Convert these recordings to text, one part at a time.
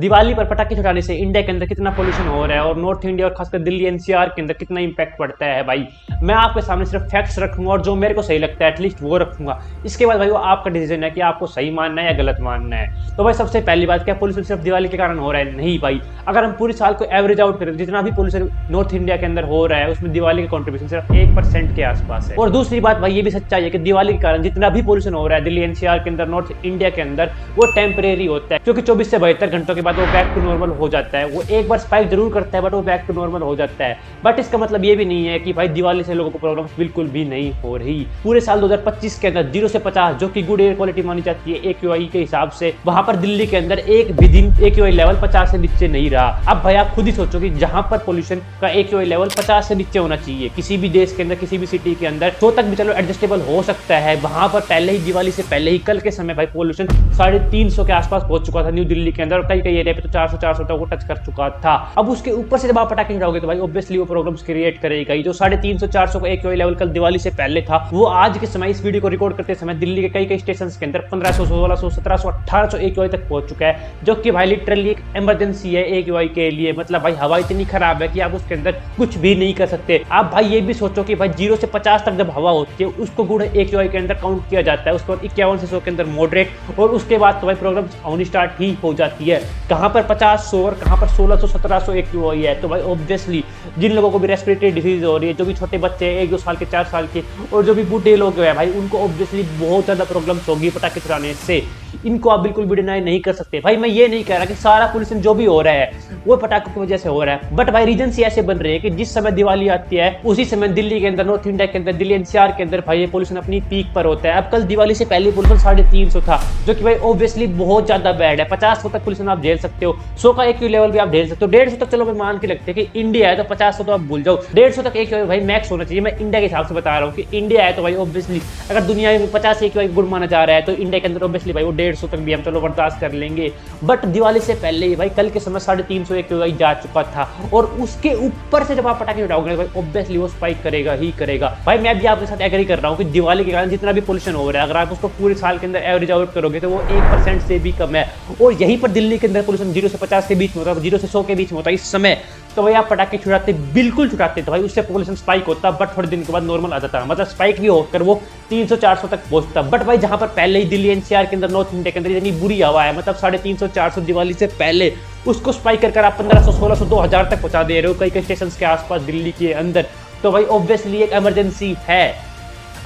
दिवाली पर पटाखे छुड़ाने से इंडिया के अंदर कितना पोल्यूशन हो रहा है और नॉर्थ इंडिया और खासकर दिल्ली एनसीआर के अंदर कितना इंपैक्ट पड़ता है भाई। मैं आपके सामने सिर्फ फैक्ट्स रखूंगा और जो मेरे को सही लगता है एटलीस्ट वो रखूंगा। इसके बाद भाई वो आपका डिसीजन है कि आपको सही मानना है या गलत मानना है। तो भाई सबसे पहली बात, क्या पोल्यूशन सिर्फ दिवाली के कारण हो रहा है? नहीं भाई, अगर हम पूरी साल को एवरेज आउट करें जितना भी पोल्यूशन नॉर्थ इंडिया के अंदर हो रहा है उसमें दिवाली का कॉन्ट्रीब्यूशन सिर्फ 1% के आसपास है। और दूसरी बात भाई ये भी सच्चाई है कि दिवाली के कारण जितना भी पोल्यूशन हो रहा है दिल्ली एनसीआर के अंदर, नॉर्थ इंडिया के अंदर, वो टेम्परेरी होता है क्योंकि 24 से 72 घंटों के बाद वो बैक टू नॉर्मल हो जाता है। वो एक बार स्पाइक जरूर करता है बट वो बैक टू नॉर्मल हो जाता है। बट इसका मतलब ये भी नहीं है कि भाई दिवाली से लोगों को प्रॉब्लम्स बिल्कुल भी नहीं हो रही। पूरे साल 2025 के अंदर 0 से 50 जो कि गुड एयर क्वालिटी मानी जाती है AQI के हिसाब से, वहां पर दिल्ली के अंदर एक भी दिन AQI लेवल 50 से नीचे नहीं रहा। अब भाई आप खुद ही सोचो कि जहां पर पोल्यूशन का AQI लेवल 50 से नीचे होना चाहिए किसी भी देश के अंदर, किसी भी सिटी के अंदर, तो तक भी चलो एडजस्टेबल हो सकता है। वहां पर पहले ही दिवाली से पहले ही कल के समय भाई पोल्यूशन 350 के आसपास पहुंच चुका था न्यू दिल्ली के अंदर और कई एरिया पे तो 400 तक वो टच कर चुका था। अब उसके ऊपर से जब आप पटाखे छुड़ाओगे तो भाई ऑब्वियसली वो प्रॉब्लम्स क्रिएट करेगा ही। जो 350-400 का AQI लेवल कल दिवाली से पहले था वो आज के समय इस वीडियो को रिकॉर्ड करते समय दिल्ली के कई स्टेशन के अंदर 1500, 1600, 1700, 1800 AQI तक पहुंच चुका है, जो कि भाई लिटरली एक इमरजेंसी है AQI के लिए। मतलब भाई हवा इतनी खराब है कि आप उसके अंदर कुछ भी नहीं कर सकते। आप भाई ये भी सोचो कि भाई 0 से 50 तक जब हवा होती है उसको गुड AQI के अंदर काउंट किया जाता है, उसके बाद 51 से 100 के अंदर मॉडरेट, और उसके बाद तो भाई प्रॉब्लम्स होनी स्टार्ट ही हो जाती है। कहां पर 50, 100 और कहां पर 1600, 1700 AQI है। तो भाई ऑब्वियसली जिन लोगों को भी रेस्पिरेटरी डिजीज हो रही है, जो भी छोटे बच्चे हैं 1-2 साल के, 4 साल के, और जो भी बूढ़े लोग हैं भाई, उनको ऑब्वियसली बहुत ज्यादा प्रॉब्लम्स होगी पटाखे चलाने से। इनको आप बिल्कुल भी डिनाई नहीं कर सकते। भाई मैं ये नहीं कह रहा कि सारा पोल्यूशन जो भी हो रहा है वो पटाखों की वजह से हो रहा है, बट भाई रीजन से ऐसे बन रहे हैं कि जिस समय दिवाली आती है उसी समय दिल्ली के अंदर, नॉर्थ इंडिया के अंदर, दिल्ली एनसीआर के अंदर भाई ये पोल्यूशन अपनी पीक पर होता है। अब कल दिवाली से पहले पोल्यूशन 350 था, जो कि भाई ऑब्वियसली बहुत ज्यादा बैड है। 50 तक पोल्यूशन आप झेल सकते हो, 100 का AQI लेवल भी आप झेल सकते हो, 150 तक चलो मैं मान के लगते हैं कि इंडिया है तो 50 तो आप भूल जाओ, 150 तक AQI भाई मैक्स होना चाहिए। मैं इंडिया के हिसाब से बता रहा हूँ कि इंडिया है तो भाई ऑब्वियसली अगर दुनिया में 50 AQI गुड माना जा रहा है तो इंडिया के अंदर ऑब्वियसली भाई वो 150 तक भी हम चलो बर्दाश्त कर लेंगे। बट दिवाली से पहले ही भाई कल के समय 350 AQI जा चुका था, और उसके ऊपर से जब आप पटाखे उठाओगे भाई ऑब्वियसली वो स्पाइक करेगा ही करेगा। भाई मैं भी आपके साथ एग्री कर रहा हूँ कि दिवाली के कारण जितना भी पोल्यूशन हो रहा है अगर आप उसको पूरे साल के अंदर एवरेज आउट करोगे तो वो 1% से भी कम है। और यहीं पर दिल्ली के अंदर पोल्यूशन 0 से 50 के बीच में होता है, 0 से 100 के बीच में होता है इस समय, तो भाई आप पटाखे छुड़ाते, बिल्कुल छुड़ाते तो भाई उससे पोल्यूशन स्पाइक होता, बट थोड़े दिन के बाद नॉर्मल आ जाता। मतलब स्पाइक भी होकर वो 300-400 तक पहुंचता। बट भाई जहां पर पहले ही दिल्ली एनसीआर के अंदर, नॉर्थ इंडिया के अंदर इतनी बुरी हवा है, मतलब 350-400 दिवाली से पहले, उसको स्पाइक कर आप 1500, 1600, 2000 तक पहुंचा दे रहे हो कई स्टेशन के आसपास दिल्ली के अंदर। तो भाई ऑब्वियसली एक इमरजेंसी है।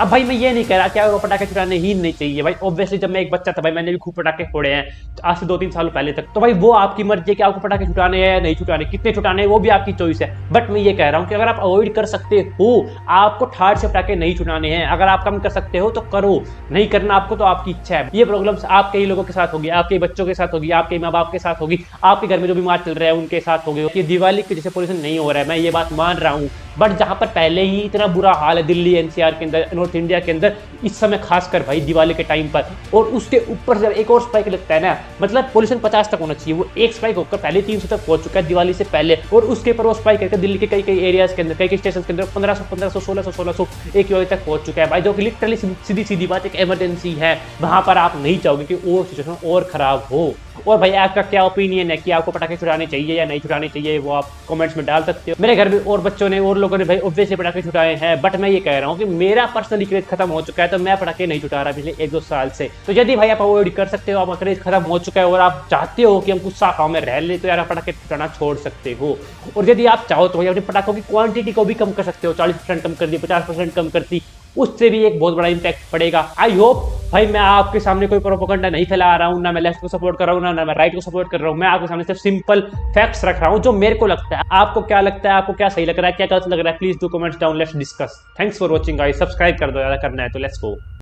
अब भाई मैं ये नहीं कह रहा कि आपको पटाखे छुड़ाने ही नहीं चाहिए। भाई ऑब्वियसली जब मैं एक बच्चा था भाई मैंने भी खूब पटाखे फोड़े हैं आज से 2-3 साल पहले तक। तो भाई वो आपकी मर्जी है कि आपको पटाखे छुड़ाने हैं या नहीं छुड़ाने, कितने छुड़ाने हैं वो भी आपकी चॉइस है। बट मैं ये कह रहा हूँ कि अगर आप अवॉइड कर सकते हो, आपको ठाठ से पटाखे नहीं छुड़ाने हैं, अगर आप कम कर सकते हो तो करो, नहीं करना आपको तो आपकी इच्छा है। ये प्रॉब्लम्स आपके ही लोगों के साथ होगी, आपके बच्चों के साथ होगी, आपके माँ बाप के साथ होगी, आपके घर में जो बीमार चल रहे हैं उनके साथ होगी। ये दिवाली के जैसे पोल्यूशन नहीं हो रहा है, मैं ये बात मान रहा हूँ, बट जहां पर पहले ही इतना बुरा हाल है दिल्ली एनसीआर के अंदर, नॉर्थ इंडिया के अंदर इस समय खासकर भाई दिवाली के टाइम पर, और उसके ऊपर जब एक और स्पाइक लगता है ना, मतलब पोल्यूशन 50 तक होना चाहिए, वो एक स्पाइक होकर पहले 300 तक पहुंच चुका है दिवाली से पहले, और उसके ऊपर वो स्पाइक करके दिल्ली के कई एरियाज के अंदर, कई स्टेशन के अंदर 1500, 1600 AQI तक पहुंच चुका है भाई, जो कि लिटरली सीधी बात एक इमरजेंसी है। वहां पर आप नहीं चाहोगे कि वो सिचुएशन और खराब हो। और भाई आपका क्या ओपिनियन है कि आपको पटाखे छुड़ाने चाहिए या नहीं छुड़ाने चाहिए, वो आप कमेंट्स में डाल सकते हो। मेरे घर में और बच्चों ने और लोगों ने भाई ऑब्वियसली पटाखे छुड़ाए हैं, बट मैं ये कह रहा हूँ कि मेरा पर्सनली क्रेज खत्म हो चुका है, तो मैं पटाखे नहीं छुटा रहा पिछले 1-2 साल से। तो यदि भाई आप अवॉइड कर सकते हो, आपका क्रेज खत्म हो चुका है और आप चाहते हो कि हम कुछ शाखाओं में रह ले, तो यार आप पटाखे छुटाना छोड़ सकते हो। और यदि आप चाहो तो भाई अपने पटाखों की क्वांटिटी को भी कम कर सकते हो, 40% कम कर दी, 50% कम कर दी, उससे भी एक बहुत बड़ा इंपैक्ट पड़ेगा। आई होप भाई मैं आपके सामने कोई प्रोपेगेंडा नहीं फैला रहा हूँ, ना मैं लेफ्ट को सपोर्ट कर रहा हूँ, ना मैं राइट को सपोर्ट कर रहा हूँ। मैं आपके सामने सिर्फ सिंपल फैक्ट्स रख रहा हूँ जो मेरे को लगता है। आपको क्या लगता है, आपको क्या सही लग रहा है, क्या गलत लग रहा है, please do comments down, let's discuss. Thanks for watching guys, subscribe कर दो, ज्यादा करना है तो लेट्स गो।